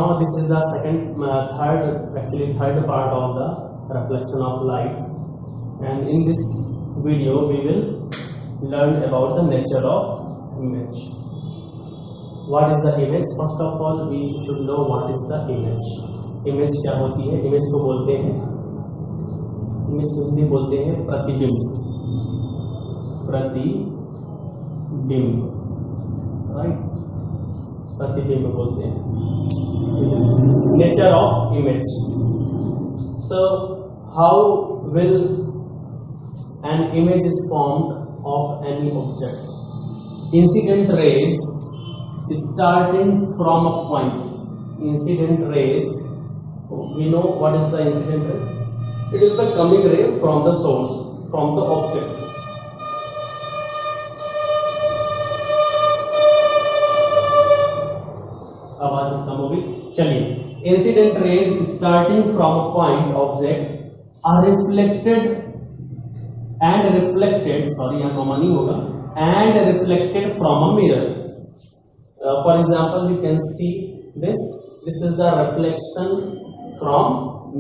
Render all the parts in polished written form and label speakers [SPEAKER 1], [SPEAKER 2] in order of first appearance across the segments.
[SPEAKER 1] now this is the third part of the reflection of light, and in this video we will learn about the nature of image. What is the image? First of all we should know what is the image. Image क्या होती है? Image को बोलते हैं, image को हिंदी बोलते हैं प्रतिबिंब, प्रतिबिंब, राइट, प्रतिबिंब बोलते हैं. Nature of image. So how will an image is formed of any object? Incident rays starting from a point. Incident rays, we know what is the incident ray. It is the coming ray from the source, from the object. आवाज कम होगी. चलिए, incident rays starting from a point object are reflected sorry यहाँ comma नहीं होगा, and reflected from a mirror. For example you can see this is the reflection from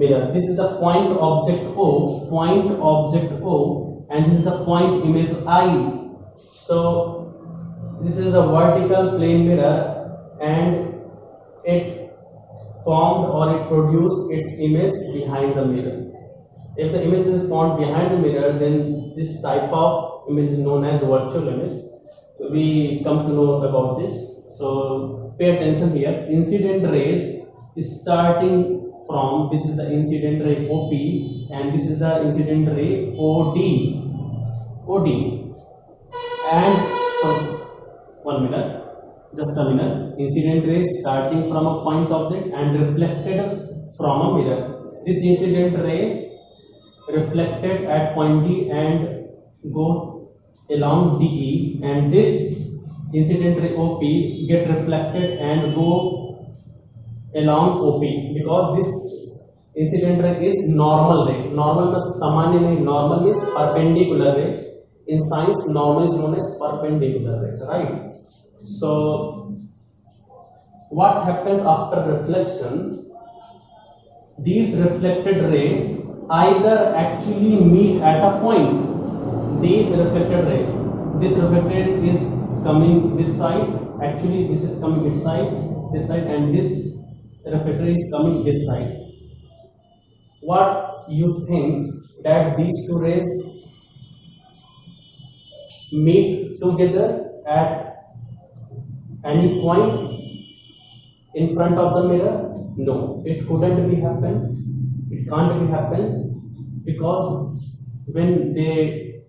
[SPEAKER 1] mirror. This is the point object O, and this is the point image I. So this is the vertical plane mirror, and it formed or it produced its image behind the mirror. If the image is formed behind the mirror, then this type of image is known as virtual image. We come to know about this. So pay attention here. Incident rays starting from, this is the incident ray OP, and this is the incident ray OD, and one minute, just a minute. Incident ray starting from a point object and reflected from a mirror. This incident ray reflected at point D and go along DE, and this incident ray OP get reflected and go along OP, because this incident ray is normal ray. Normal means सामान्य नहीं, normal means perpendicular ray. In science, normal is known as perpendicular ray, right? So what happens after reflection? These reflected rays either actually meet at a point. These reflected ray, this reflected is coming this side, actually this is coming this side, and this reflector is coming this side. What you think that these two rays meet together at any point in front of the mirror? No, it couldn't be happen. It can't be happen, because when they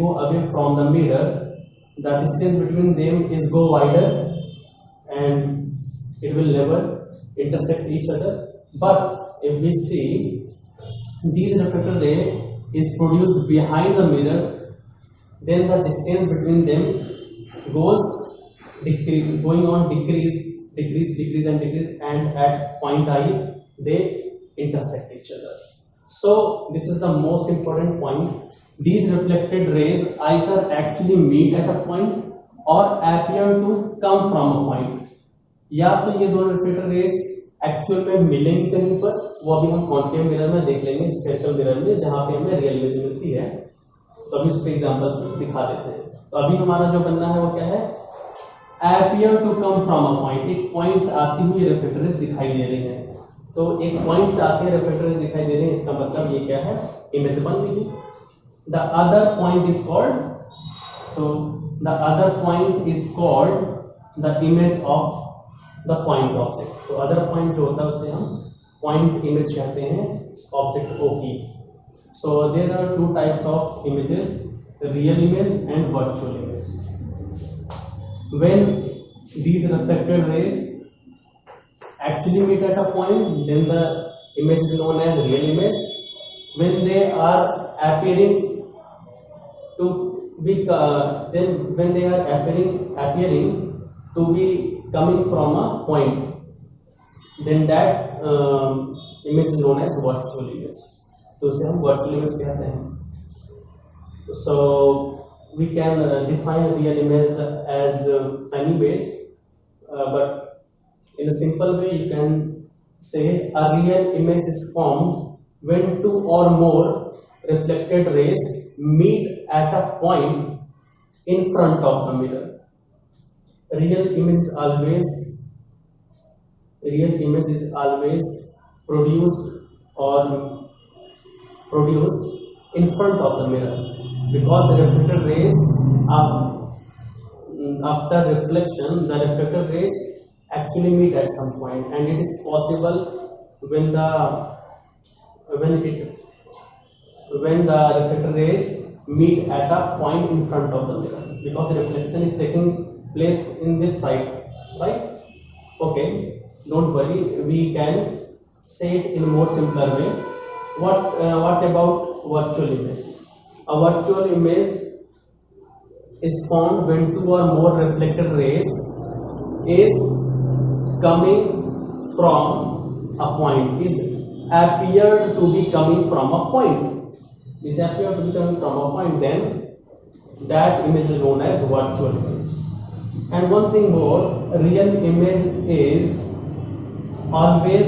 [SPEAKER 1] go away from the mirror, the distance between them is go wider, and it will never intersect each other. But if we see these reflector ray is produced behind the mirror, then the distance between them goes going on decrease, and at point I they intersect each other. So this is the most important point. These reflected rays either actually meet at a point or appear to come from a point. या तो ये दोनों reflector race actual में मिलेंगी कहीं पर, वो अभी हम कॉन्केव मिरर में देख लेंगे, स्फेरिकल मिरर में जहां पे हमें रियल इमेज मिलती है. तो अभी उसके एग्जांपल दिखा देते हैं. तो अभी हमारा जो बनना है वो क्या है? appear to come from a point. एक पॉइंट से आती हुई रिफ्लेक्टर रेस दिखाई दे रही है. तो एक पॉइंट से आती है रिफ्लेक्टर रेस दिखाई दे रही है, इसका मतलब ये क्या है? इमेज बन गई. The other point is called, so the other point is called the image of the point object. तो अदर पॉइंट जो होता है उसे हम पॉइंट इमेज कहते हैं ऑब्जेक्ट O की. So there are two types of images, real image and virtual image. When these reflected rays actually meet at a point, then the image is known as real image. When they are appearing to be when they are appearing to be coming from a point, then that image is known as virtual image. तो उसे हम virtual image कहते हैं. So we can define real image as many ways, but In a simple way, you can say a real image is formed when two or more reflected rays meet at a point in front of the mirror. Real image is always produced in front of the mirror, because reflected rays after reflection, the reflected rays actually meet at some point, and it is possible when the reflected rays meet at a point in front of the mirror, because reflection is taking place in this side, right? Okay, don't worry, we can say it in a more simpler way. What about virtual image? A virtual image is formed when two or more reflected rays is coming from a point, is appeared to be coming from a point, then that image is known as virtual image. And one thing more, real image is always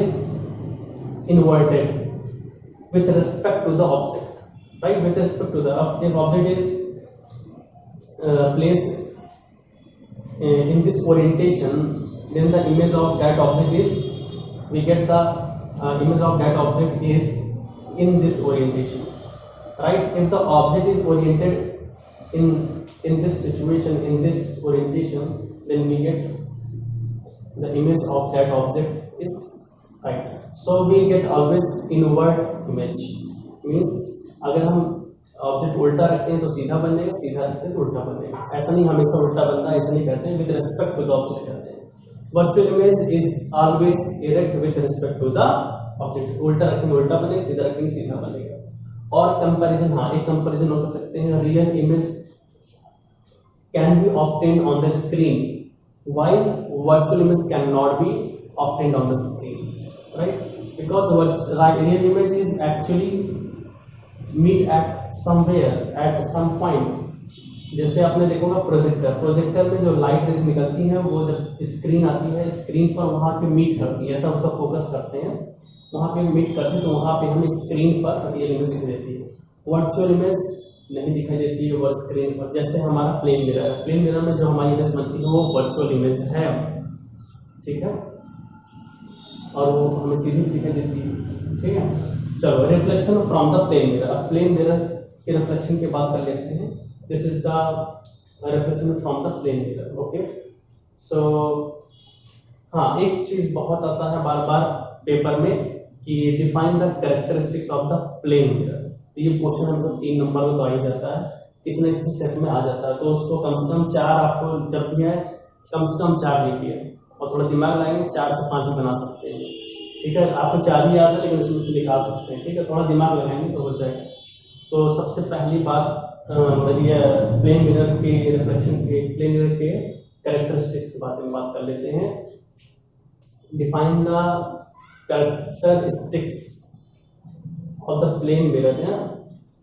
[SPEAKER 1] inverted with respect to the object, right? With respect to the object is placed in this orientation, then the image of that object is, we get the image of that object is in this orientation, right? If the object is oriented in this situation, in this orientation, then we get the image of that object is right. So we get always invert image, means अगर हम object उल्टा रखते हैं तो सीधा बनेगा, सीधा रखते हैं तो उल्टा बनेगा. ऐसा नहीं हमेशा उल्टा बनता है, ऐसा नहीं कहते हैं, with respect to the object कहते हैं. Virtual image is always erect with respect to the object. उल्टा रखेंगे उल्टा बनेगा, सीधा रखेंगे सीधा बनेगा. और कंपैरिजन, हाँ एक कंपैरिजन और कर सकते हैं. Real image can be obtained on the screen while virtual image cannot be obtained on the screen, right? Because real image is actually meet at somewhere at some point. जैसे आपने देखोगा projector में जो light rays निकलती है वो जब screen आती है, स्क्रीन पर वहाँ पे मीट करती है, ऐसा उसका फोकस करते हैं, वहाँ पे मीट करते हैं तो वहाँ पे हमें स्क्रीन पर रियल इमेज दिखाई देती है. वर्चुअल इमेज नहीं दिखाई देती है वो स्क्रीन पर. जैसे हमारा प्लेन मिरर है, प्लेन मिरर में जो हमारी इमेज बनती है वो वर्चुअल इमेज है, ठीक है, और वो हमें सीधी दिखाई देती है, ठीक है. चलो, reflection from the plane mirror. अब प्लेन मिरर के रिफ्लेक्शन की बात कर लेते हैं. This is the reflection from the plane mirror. Okay, so हाँ, एक चीज बहुत आता है बार बार पेपर में कि define the characteristics of the plane mirror. ये क्वेश्चन हमको 3 नंबर में तो आ ही जाता है, किसी न किसी सेट में आ जाता है, तो उसको कम से कम 4 आपको जब भी है कम से कम 4 लिखिए और थोड़ा दिमाग लगाएंगे 4 से 5 बना सकते हैं, ठीक है. आपको 4 ही याद है लेकिन उसमें से निकाल सकते हैं, ठीक है. थोड़ा दिमाग लगाएंगे तो हो जाएगा. तो सबसे पहली बात प्लेन मिरर के रिफ्लेक्शन के, प्लेन मिरर के कैरेक्टरिस्टिक्स के बारे में बात कर लेते हैं. Define the characteristics of the plane mirror. है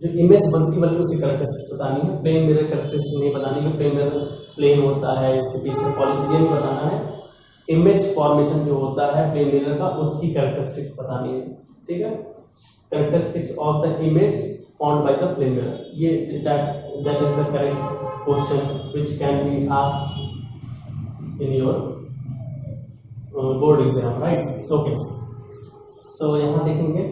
[SPEAKER 1] जो इमेज बनती बल्कि उसकी कैरेक्टरिस्टिक्स बतानी है. प्लेन मिरर कैरेक्टरिस्टिक्स नहीं बतानी है. प्लेन मिरर प्लेन होता है, इसके पीछे पॉलीगन नहीं बताना है. इमेज फॉर्मेशन जो होता है प्लेन मिरर का, उसकी कैरेक्टरिस्टिक्स बतानी है, ठीक है. Characteristics of the image formed by the plane mirror. ये that is the correct question which can be asked in your board exam, right. Okay, so यहाँ देखेंगे,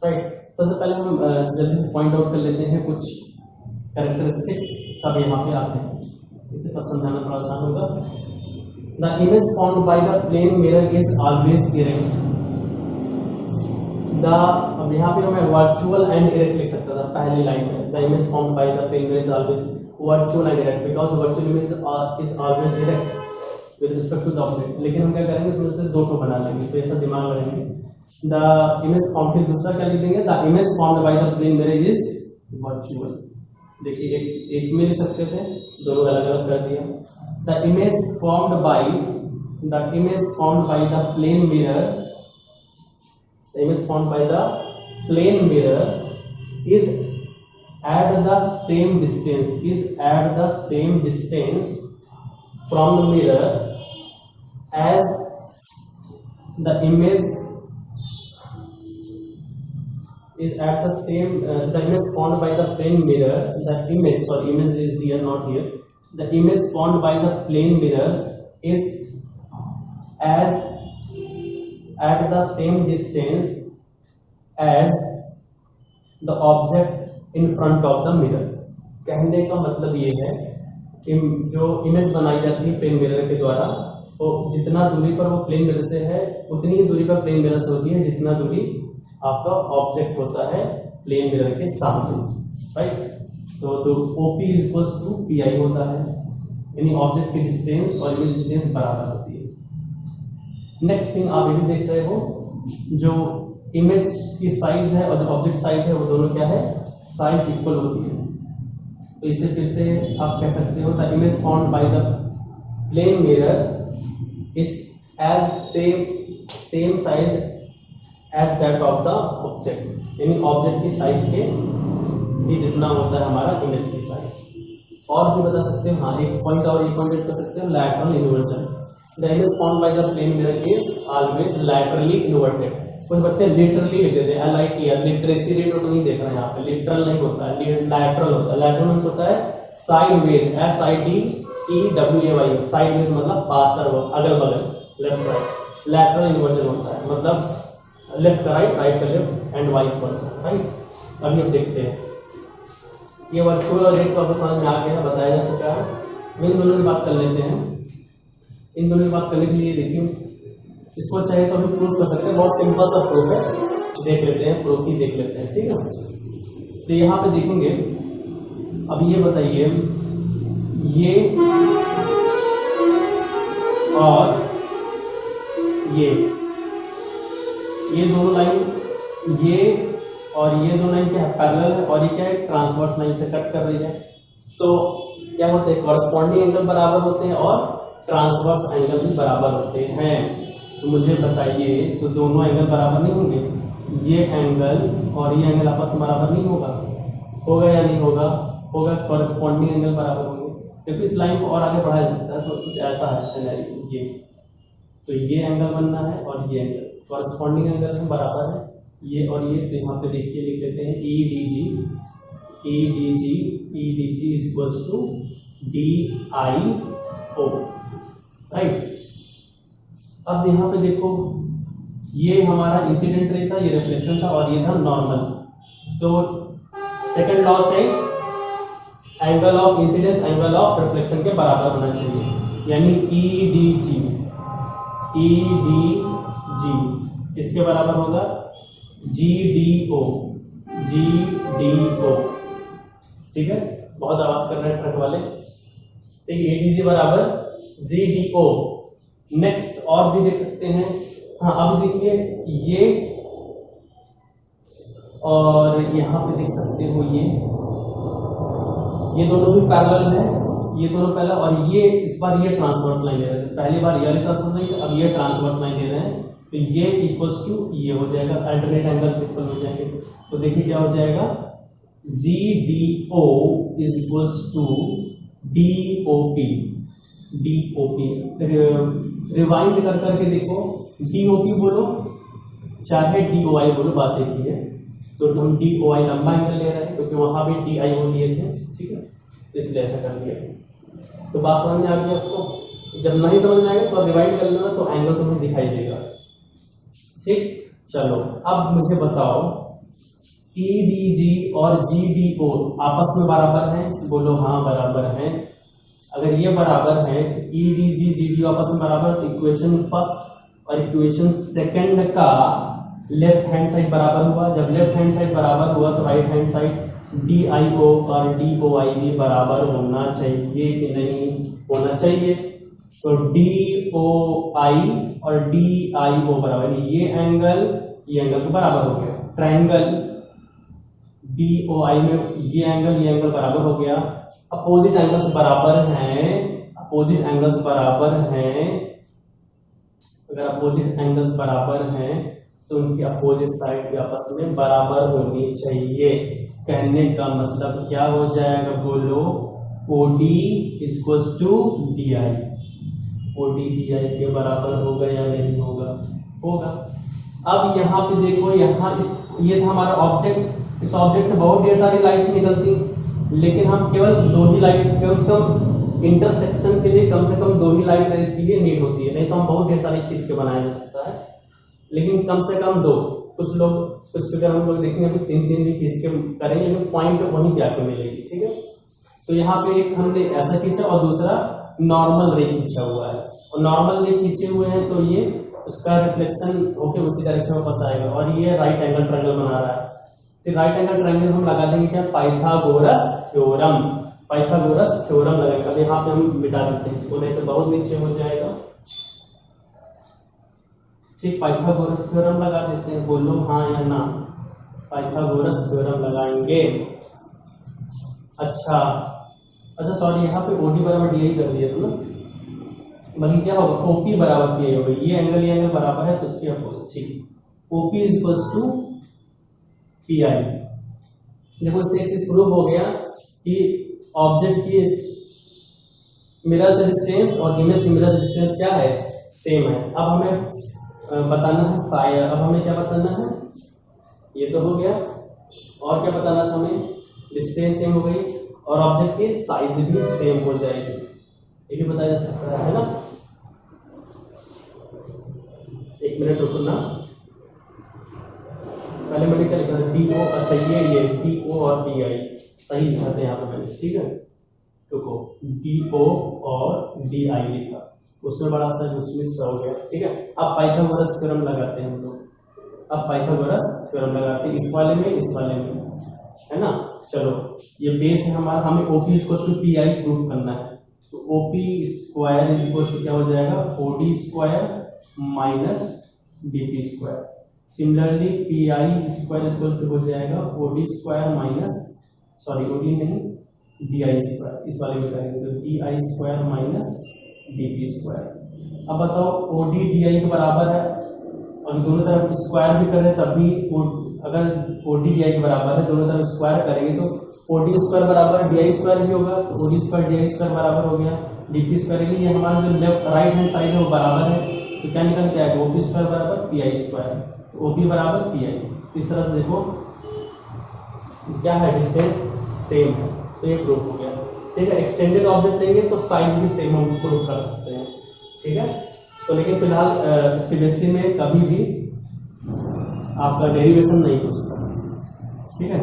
[SPEAKER 1] राइट. सबसे पहले हम जल्दी से पॉइंट आउट कर लेते हैं कुछ कैरेक्टरिस्टिक्स, तब यहाँ पे आते हैं, ठीक है, तब समझाना थोड़ा आसान होगा. The image formed by the plane mirror is always erect. अब यहाँ पे मैं वर्चुअल एंड इरेक्ट लिख सकता था पहली लाइन में. The image formed by the plane mirror is always virtual and erect because virtual image is always erect with respect to the object. लेकिन हम क्या करेंगे, उसमें से 2 बना लेंगे, तो ऐसा दिमाग लगाएंगे. द इमेज फॉर्म, फिर दूसरा क्या लिख देंगे, the image formed by the plane mirror is virtual. देखिए एक में लिख सकते थे, दोनों अलग अलग कर दिया. The image formed by the plane mirror, the image formed by the plane mirror is at the same distance from the mirror as the image is at the same the image spawned by the plane mirror, the image, sorry, image is here, not here, the image spawned by the plane mirror is as at the same distance as the object in front of the mirror। कहने का मतलब ये है कि जो image बनाई जाती है प्लेन मिरर के द्वारा, वो जितना दूरी पर वो प्लेन मिरर से है उतनी ही दूरी पर प्लेन मिरर से होती है जितना दूरी आपका ऑब्जेक्ट होता है प्लेन मिरर के सामने, राइट। तो OP equals to P I होता है, यानी ऑब्जेक्ट की डिस्टेंस और इमेज डिस्टेंस बराबर होती है। नेक्स्ट थिंग आप ये भी देख रहे हो, जो इमेज की साइज है और जो ऑब्जेक्ट साइज है वो दोनों क्या है, साइज इक्वल होती है। तो इसे फिर से आप कह सकते हो the image found by the plane mirror is as same size as that of the object, यानी ऑब्जेक्ट की साइज के ही जितना होता है हमारा इमेज की साइज। और भी बता सकते हो, हाँ एक पॉइंट और, एक पॉइंट ऐड कर सकते हो, lateral inversion. The image found by the plane mirror is always laterally inverted. कुछ बच्चे लिटरली लिख देते हैं, LITR, लिटरेसी रेट तो नहीं देख रहे हैं यहाँ पे, लिटरल नहीं होता है, लैटरल होता है। लैटरल मीन्स होता है साइडवेज, SIDEWAY, साइडवेज मतलब पास तरफ, अगल बगल, लेफ्ट राइट। लैटरल इन्वर्जन होता है मतलब लेफ्ट का राइट, राइट का left and vice versa, right. अभी हम देखते हैं, ये वर्चुअल और रेट को आपको समझ में आ गया, बताया जा चुका है। इन दोनों की बात कर लेते हैं। इन दोनों की बात करने के लिए देखिए, इसको चाहे तो हम प्रूफ कर सकते हैं, बहुत सिंपल सा प्रूफ है, देख लेते हैं, प्रूफ ही देख लेते हैं, ठीक है। तो यहाँ पे देखेंगे, अब ये बताइए, ये और ये दोनों लाइन, ये और ये दोनों लाइन क्या है, पैरेलल है, और ये क्या है, ट्रांसवर्स लाइन से कट कर रही है। तो क्या होते हैं, कॉरस्पॉन्डिंग एंगल बराबर होते हैं और ट्रांसवर्स एंगल भी बराबर होते हैं। तो मुझे बताइए, तो दोनों एंगल बराबर नहीं होंगे, ये एंगल और ये एंगल आपस में बराबर नहीं होगा या नहीं होगा, होगा, कॉरस्पॉन्डिंग एंगल बराबर होंगे। क्योंकि इस लाइन को और आगे बढ़ाया जाता है, तो कुछ ऐसा है सिनेरियो, ये तो ये एंगल बनना है और ये एंगल कॉरस्पॉन्डिंग एंगल है, बराबर है ये और ये। तो यहाँ पे देखिए, लिख लेते हैं EDG is equals to DIO, right. अब यहाँ पे देखो, ये हमारा इंसिडेंट रे था, ये रिफ्लेक्शन था, और ये था नॉर्मल। तो सेकंड लॉ से angle of incidence angle of reflection के बराबर होना चाहिए, यानी EDG इसके बराबर होगा GDO, ठीक है। बहुत आवाज कर रहे हैं ट्रक वाले, तो EDG बराबर GDO। नेक्स्ट और भी देख सकते हैं, हाँ अब देखिए, ये और यहाँ पे देख सकते हो, ये दोनों भी पैरेलल है, ये दोनों पैरेलल, और ये इस बार ये ट्रांसवर्स लाइन ले रहे हैं, पहली बार ये ट्रांसवर्स लाइन, अब ये ट्रांसवर्स लाइन ले रहे हैं। तो ये इक्वल्स टू ये हो जाएगा, अल्टरनेट एंगल्स इक्वल हो जाएंगे। तो देखिए क्या हो जाएगा, GDO is equals to DOP। Rewind कर करके देखो, DOP बोलो चाहे DOI बोलो, बात एक ही है। तो हम DOI लंबा एंगल ले रहे हैं क्योंकि वहां भी DIO लिए थे, ठीक है, इसलिए ऐसा कर लिया। तो बात समझ में आ गई आपको? जब नहीं समझ में आएगा तो रिवाइंड कर लेना, तो एंगल तुम्हें दिखाई देगा, ठीक। चलो अब मुझे बताओ, EDG और GDO आपस में बराबर हैं? बोलो हाँ बराबर हैं। अगर ये बराबर है, EDG GDO आपस में बराबर, तो इक्वेशन फर्स्ट और इक्वेशन सेकंड का लेफ्ट हैंड साइड बराबर हुआ। जब लेफ्ट हैंड साइड बराबर हुआ तो राइट हैंड साइड DIO और DOI भी बराबर होना चाहिए कि नहीं होना चाहिए। तो DOI और DIO बराबर, ये एंगल तो बराबर हो गया। ट्रायंगल DOI में ये एंगल बराबर हो गया। अपोजिट एंगल्स बराबर हैं, अगर अपोजिट एंगल्स बराबर हैं तो उनकी अपोजिट साइड भी आपस में बराबर होनी चाहिए। कहने का मतलब क्या हो जाएगा, बोलो OD equals to DI, OD BI के बराबर होगा या नहीं होगा? होगा। अब यहाँ पे देखो, यहाँ ये था हमारा ऑब्जेक्ट, इस ऑब्जेक्ट से बहुत ढेर सारी लाइट्स निकलती, लेकिन हम केवल 2 ही लाइट्स, कम से कम इंटरसेक्शन के लिए कम से कम 2 ही लाइट इसके लिए नीड होती है, नहीं तो हम बहुत ढेर सारी खींच के बनाया जा सकता है, लेकिन कम से कम 2। कुछ लोग, कुछ फिगर हम लोग देखेंगे अभी 3 भी खींच के करेंगे, लेकिन पॉइंट वहीं पे आके मिलेगी, ठीक है। तो यहाँ पे एक हमने ऐसा खींचा और दूसरा नॉर्मल रे खींचा हुआ है, और नॉर्मल रे खींचे हुए हैं तो ये उसका रिफ्लेक्शन होके उसी डायरेक्शन में वापस आएगा, और ये राइट एंगल ट्रायंगल बना रहा है। तो राइट एंगल ट्रायंगल हम लगा देंगे क्या? Pythagoras theorem. पाइथागोरस थ्योरम लगाएंगे। अब यहाँ पे हम मिटा देते हैं इसको, नहीं तो बहुत नीचे हो जाएगा। ठीक, पाइथागोरस थ्योरम लगा देते हैं, बोलो हाँ या ना। पाइथागोरस थ्योरम लगाएंगे। अच्छा सॉरी, यहाँ पे OD बराबर DI कर दिया था ना, बल्कि क्या होगा? OP बराबर PI होगा। ये एंगल बराबर है तो उसकी अपोजिट, ठीक। OP is equals to PI। देखो इससे एक चीज प्रूव हो गया कि ऑब्जेक्ट की मिरर डिस्टेंस और इमेज की मिरर डिस्टेंस क्या है? सेम है। अब हमें बताना है साइज। अब हमें क्या बताना है? ये तो हो गया, और क्या बताना था हमें? डिस्टेंस सेम हो गई और ऑब्जेक्ट की साइज भी सेम हो जाएगी, ये भी बताया जा सकता है ना। 1 मिनट रुकना, पहले मैंने क्या लिखा था? DO। अच्छा ये DO और DI सही लिखा था यहाँ पे मैंने, ठीक है। रुको, DO और DI लिखा, उसमें बड़ा सा मिस हो गया, ठीक है। अब पाइथागोरस थ्योरम लगाते हैं हम लोग। अब पाइथागोरस थ्योरम लगाते हैं इस वाले में, इस वाले में, है ना। चलो, ये बेस है हमारा, हमें OP equals to PI proof करना है। तो OP square is equals to क्या हो जाएगा? OD square minus DP square. Similarly PI square equals to हो जाएगा OD square minus, sorry OD नहीं, DI स्क्वायर। इस वाले में करेंगे तो DI square minus DP square. अब बताओ OD DI के बराबर है, और दोनों तरफ स्क्वायर भी करें तब भी, अगर OD DI के बराबर है, दोनों तरफ स्क्वायर करेंगे तो OD स्क्वायर बराबर DI स्क्वायर भी होगा, तो OD स्क्वायर DI स्क्वायर बराबर हो गया DP स्क्वायर। ये हमारा जो लेफ्ट राइट हैंड साइड है वो बराबर है, तो क्या निकल के आएगा? OP स्क्वायर बराबर PI स्क्वायर, तो OP बराबर PI। इस तरह से देखो क्या है? डिस्टेंस सेम है, तो ये प्रूफ हो गया, ठीक है। एक्सटेंडेड ऑब्जेक्ट लेंगे तो साइज भी सेम हम प्रूफ कर सकते हैं, ठीक है। तो लेकिन फिलहाल CBSE में कभी भी आपका डेरिवेशन नहीं पूछता, ठीक है।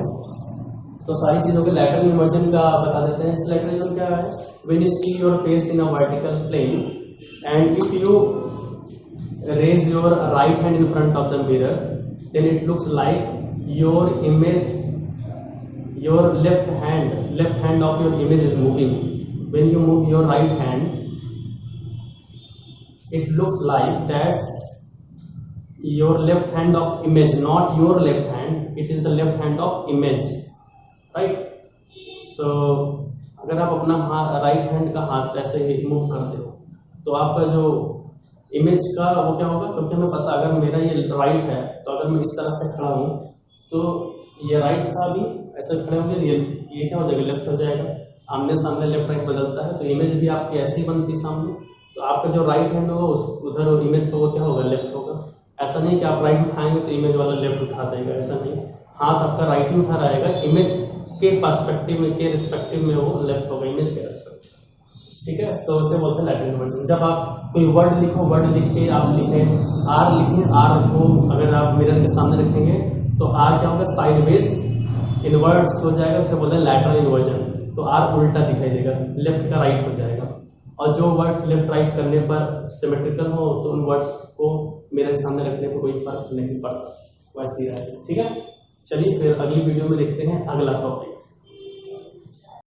[SPEAKER 1] तो सारी चीजों के लैटरल इन्वर्जन का बता देते हैं। इस लैटरल इन्वर्जन क्या है? When you see your face in a vertical plane and if you raise your right hand in front of the mirror, then it looks like your image, your left hand of your image is moving. When you move your right hand, it looks like that your left hand of image, not your left hand, it is the left hand of image, right? So अगर आप अपना right hand का हाथ ऐसे ही move करते हो तो आपका जो इमेज का वो क्या होगा? क्योंकि हमें पता अगर मेरा ये राइट है तो अगर मैं इस तरह से खड़ा हूँ तो ये राइट था, अभी ऐसे खड़े होंगे ये क्या हो जाएगा? लेफ्ट हो जाएगा। आमने सामने लेफ्ट राइट बदलता है, तो इमेज भी आपकी ऐसी बनती सामने, तो आपका जो राइट हैंड होगा उस उधर इमेज का वो क्या होगा? लेफ्ट होगा। ऐसा नहीं कि आप राइट उठाएंगे तो इमेज वाला लेफ्ट उठा देगा, ऐसा नहीं। हाथ आपका राइट ही उठा रहेगा, इमेज के पर्सपेक्टिव में, के रिस्पेक्टिव में वो लेफ्ट होगा, इमेज के रिस्पेक्टिव, ठीक है। तो उसे बोलते हैं लैटरल इन्वर्जन। जब आप कोई वर्ड लिखो, वर्ड लिख के आप लिखें आर, लिखें आर को अगर आप मिरर के सामने रखेंगे तो आर क्या होगा? साइडवेज इनवर्ट्स हो जाएगा, उसे बोलते हैं लैटरल इन्वर्जन। तो आर उल्टा दिखाई देगा, लेफ्ट का राइट हो जाएगा। और जो वर्ड्स लेफ्ट राइट करने पर सिमेट्रिकल हो तो उन वर्ड्स को मिरर के सामने रखने पर कोई फर्क नहीं पड़ता, वैसे ही रहेगा, ठीक है। चलिए फिर अगली वीडियो में देखते हैं अगला टॉपिक।